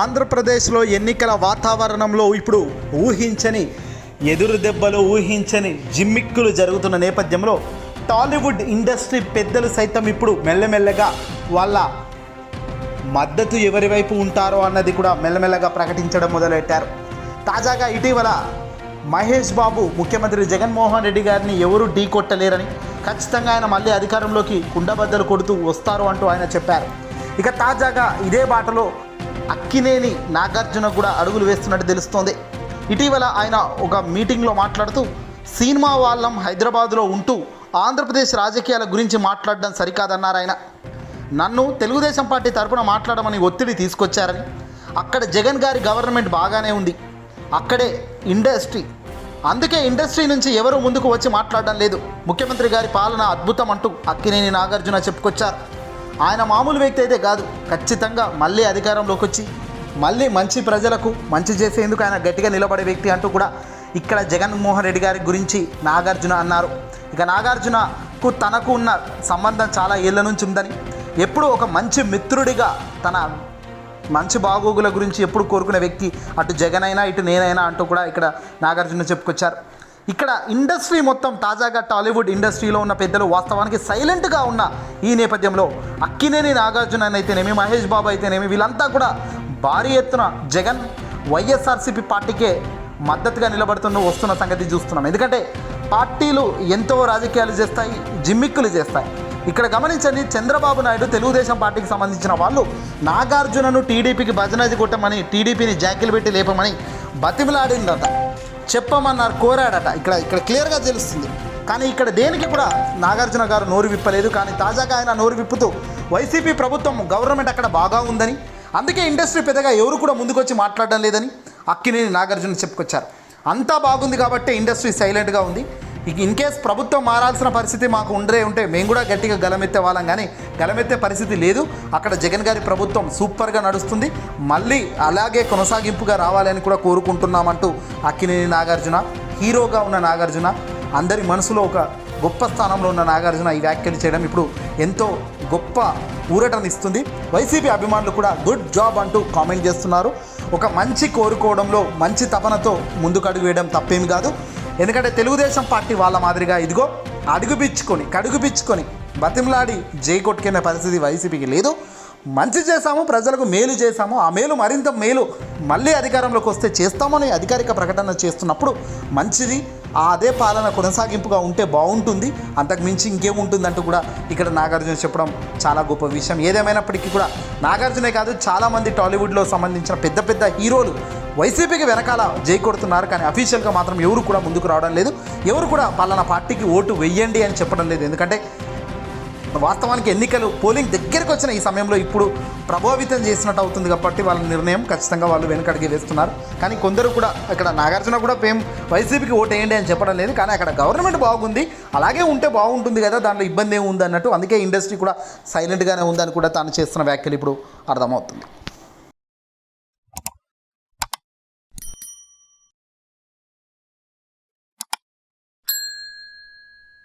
ఆంధ్రప్రదేశ్లో ఎన్నికల వాతావరణంలో ఇప్పుడు ఊహించని ఎదురు దెబ్బలు, ఊహించని జిమ్మిక్కులు జరుగుతున్న నేపథ్యంలో టాలీవుడ్ ఇండస్ట్రీ పెద్దలు సైతం ఇప్పుడు మెల్లమెల్లగా వాళ్ళ మద్దతు ఎవరి వైపు ఉంటారో అన్నది కూడా మెల్లమెల్లగా ప్రకటించడం మొదలెట్టారు. తాజాగా ఇటీవల మహేష్ బాబు ముఖ్యమంత్రి జగన్మోహన్ రెడ్డి గారిని ఎవరూ ఢీ కొట్టలేరని, ఖచ్చితంగా ఆయన మళ్ళీ అధికారంలోకి కుండబద్దలు కొడుతూ వస్తారు అంటూ ఆయన చెప్పారు. ఇక తాజాగా ఇదే బాటలో అక్కినేని నాగార్జున కూడా అడుగులు వేస్తున్నట్టు తెలుస్తోంది. ఇటీవల ఆయన ఒక మీటింగ్లో మాట్లాడుతూ సినిమా వాళ్ళం హైదరాబాద్లో ఉంటూ ఆంధ్రప్రదేశ్ రాజకీయాల గురించి మాట్లాడడం సరికాదన్నారు ఆయన. నన్ను తెలుగుదేశం పార్టీ తరపున మాట్లాడమని ఒత్తిడి తీసుకొచ్చారని, అక్కడ జగన్ గారి గవర్నమెంట్ బాగానే ఉంది, అక్కడే ఇండస్ట్రీ, అందుకే ఇండస్ట్రీ నుంచి ఎవరు ముందుకు వచ్చి మాట్లాడడం లేదు, ముఖ్యమంత్రి గారి పాలన అద్భుతం అంటూ అక్కినేని నాగార్జున చెప్పుకొచ్చారు. ఆయన మామూలు వ్యక్తి అయితే కాదు, ఖచ్చితంగా మళ్ళీ అధికారంలోకి వచ్చి మళ్ళీ మంచి ప్రజలకు మంచి చేసేందుకు ఆయన గట్టిగా నిలబడే వ్యక్తి అంటూ కూడా ఇక్కడ జగన్మోహన్ రెడ్డి గారి గురించి నాగార్జున అన్నారు. ఇక నాగార్జునకు తనకు ఉన్న సంబంధం చాలా ఏళ్ళ నుంచి ఉందని, ఎప్పుడు ఒక మంచి మిత్రుడిగా తన మంచి బాగోగుల గురించి ఎప్పుడు కోరుకునే వ్యక్తి అటు జగన్ అయినా ఇటు నేనైనా అంటూ కూడా ఇక్కడ నాగార్జున చెప్పుకొచ్చారు. ఇక్కడ ఇండస్ట్రీ మొత్తం తాజాగా టాలీవుడ్ ఇండస్ట్రీలో ఉన్న పెద్దలు వాస్తవానికి సైలెంట్గా ఉన్న ఈ నేపథ్యంలో అక్కినేని నాగార్జున అయితేనేమి, మహేష్ బాబు అయితేనేమి, వీళ్ళంతా కూడా భారీ ఎత్తున జగన్ వైఎస్ఆర్సీపీ పార్టీకే మద్దతుగా నిలబడుతూ వస్తున్న సంగతి చూస్తున్నాం. ఎందుకంటే పార్టీలు ఎంతో రాజకీయాలు చేస్తాయి, జిమ్మిక్కులు చేస్తాయి. ఇక్కడ గమనించండి, చంద్రబాబు నాయుడు తెలుగుదేశం పార్టీకి సంబంధించిన వాళ్ళు నాగార్జునను టీడీపీకి భజనాది కొట్టమని, టీడీపీని జాకిలు పెట్టి లేపమని బతిమలాడిందట, చెప్పమన్నారు, కోరాడట. ఇక్కడ క్లియర్గా తెలుస్తుంది. కానీ ఇక్కడ దేనికి కూడా నాగార్జున గారు నోరు విప్పలేదు. కానీ తాజాగా ఆయన నోరు విప్పుతూ వైసీపీ ప్రభుత్వం గవర్నమెంట్ అక్కడ బాగా ఉందని, అందుకే ఇండస్ట్రీ పెద్దగా ఎవరు కూడా ముందుకొచ్చి మాట్లాడడం లేదని అక్కినేని నాగార్జున చెప్పుకొచ్చారు. అంతా బాగుంది కాబట్టి ఇండస్ట్రీ సైలెంట్గా ఉంది. ఇక ఇన్ కేస్ ప్రభుత్వం మారాల్సిన పరిస్థితి మాకు ఉంటే మేము కూడా గట్టిగా గలమెత్తే వాళ్ళం, కానీ గలమెత్తే పరిస్థితి లేదు. అక్కడ జగన్ గారి ప్రభుత్వం సూపర్గా నడుస్తుంది, మళ్ళీ అలాగే కొనసాగింపుగా రావాలని కూడా కోరుకుంటున్నామంటూ అక్కినేని నాగార్జున, హీరోగా ఉన్న నాగార్జున, అందరి మనసులో ఒక గొప్ప స్థానంలో ఉన్న నాగార్జున ఈ వ్యాఖ్యలు చేయడం ఇప్పుడు ఎంతో గొప్ప ఊరటనిస్తుంది. వైసీపీ అభిమానులు కూడా గుడ్ జాబ్ అంటూ కామెంట్ చేస్తున్నారు. ఒక మంచి కోరుకోవడంలో, మంచి తపనతో ముందుకు అడుగు వేయడం తప్పేమి కాదు. ఎందుకంటే తెలుగుదేశం పార్టీ వాళ్ళ మాదిరిగా ఇదిగో కడుగుపిచ్చుకొని బతిమలాడి జై కొట్టుకునే పరిస్థితి వైసీపీకి లేదు. మంచి చేశాము, ప్రజలకు మేలు చేశాము, ఆ మేలు మరింత మేలు మళ్ళీ అధికారంలోకి వస్తే చేస్తామని అధికారిక ప్రకటన చేస్తున్నప్పుడు మంచిది, అదే పాలన కొనసాగింపుగా ఉంటే బాగుంటుంది, అంతకు మించి ఇంకేముంటుందంటూ కూడా ఇక్కడ నాగార్జున చెప్పడం చాలా గొప్ప విషయం. ఏదేమైనప్పటికీ కూడా నాగార్జునే కాదు, చాలామంది టాలీవుడ్లో సంబంధించిన పెద్ద పెద్ద హీరోలు వైసీపీకి వెనకాల జై కొడుతున్నారు. కానీ అఫీషియల్గా మాత్రం ఎవరు కూడా ముందుకు రావడం లేదు, ఎవరు కూడా పలానా పార్టీకి ఓటు వెయ్యండి అని చెప్పడం లేదు. ఎందుకంటే వాస్తవానికి ఎన్నికలు పోలింగ్ దగ్గరికి వచ్చిన ఈ సమయంలో ఇప్పుడు ప్రభావితం చేసినట్టు అవుతుంది కాబట్టి వాళ్ళ నిర్ణయం ఖచ్చితంగా వాళ్ళు వెనకడికి వేస్తున్నారు. కానీ కొందరు కూడా ఇక్కడ నాగార్జున కూడా వైసీపీకి ఓటు వేయండి అని చెప్పడం లేదు. కానీ అక్కడ గవర్నమెంట్ బాగుంది, అలాగే ఉంటే బాగుంటుంది కదా, దాంట్లో ఇబ్బంది ఏముంది అన్నట్టు, అందుకే ఇండస్ట్రీ కూడా సైలెంట్గానే ఉందని కూడా తాను చేస్తున్న వ్యాఖ్యలు ఇప్పుడు అర్థమవుతుంది.